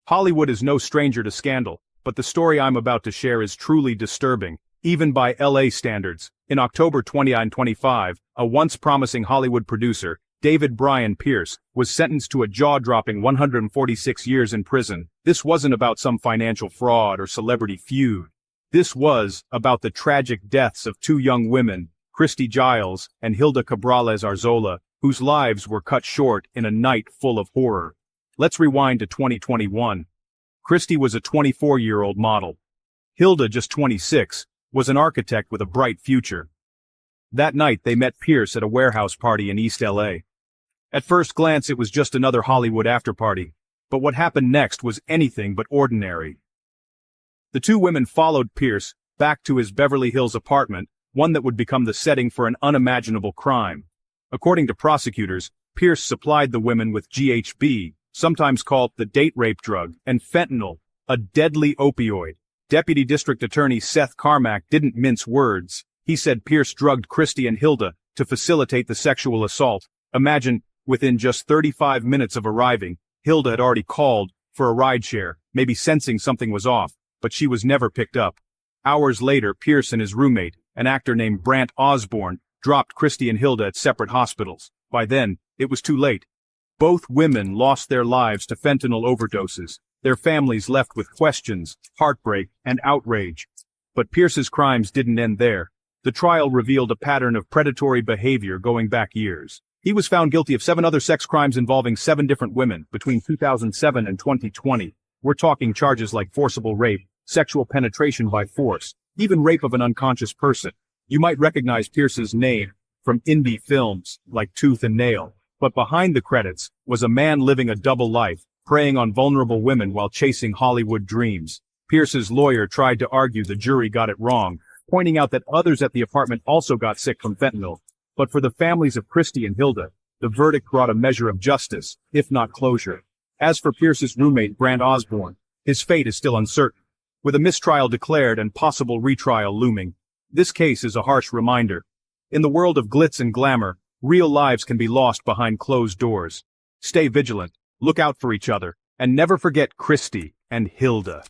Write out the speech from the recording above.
Hollywood is no stranger to scandal, but the story I'm about to share is truly disturbing, even by LA standards. In October 2025, a once promising Hollywood producer, David Brian Pearce, was sentenced to a jaw-dropping 146 years in prison. This wasn't about some financial fraud or celebrity feud. This was about the tragic deaths of two young women, Christy Giles and Hilda Cabrales Arzola, whose lives were cut short in a night full of horror. Let's rewind to 2021. Christy was a 24-year-old model. Hilda, just 26, was an architect with a bright future. That night they met Pearce at a warehouse party in East LA. At first glance it was just another Hollywood after-party, but what happened next was anything but ordinary. The two women followed Pearce back to his Beverly Hills apartment, one that would become the setting for an unimaginable crime. According to prosecutors, Pearce supplied the women with GHB, sometimes called the date rape drug, and fentanyl, a deadly opioid. Deputy District Attorney Seth Carmack didn't mince words. He said Pearce drugged Christy and Hilda to facilitate the sexual assault. Imagine, within just 35 minutes of arriving, Hilda had already called for a rideshare, maybe sensing something was off, but she was never picked up. Hours later, Pearce and his roommate, an actor named Brant Osborne, dropped Christy and Hilda at separate hospitals. By then, it was too late. Both women lost their lives to fentanyl overdoses, their families left with questions, heartbreak, and outrage. But Pearce's crimes didn't end there. The trial revealed a pattern of predatory behavior going back years. He was found guilty of 7 other sex crimes involving 7 different women between 2007 and 2020. We're talking charges like forcible rape, sexual penetration by force, even rape of an unconscious person. You might recognize Pearce's name from indie films like Tooth and Nail. But behind the credits was a man living a double life, preying on vulnerable women while chasing Hollywood dreams. Pearce's lawyer tried to argue the jury got it wrong, pointing out that others at the apartment also got sick from fentanyl. But for the families of Christy and Hilda, the verdict brought a measure of justice, if not closure. As for Pearce's roommate Brant Osborne, his fate is still uncertain. With a mistrial declared and possible retrial looming, this case is a harsh reminder. In the world of glitz and glamour, real lives can be lost behind closed doors. Stay vigilant, look out for each other, and never forget Christy and Hilda.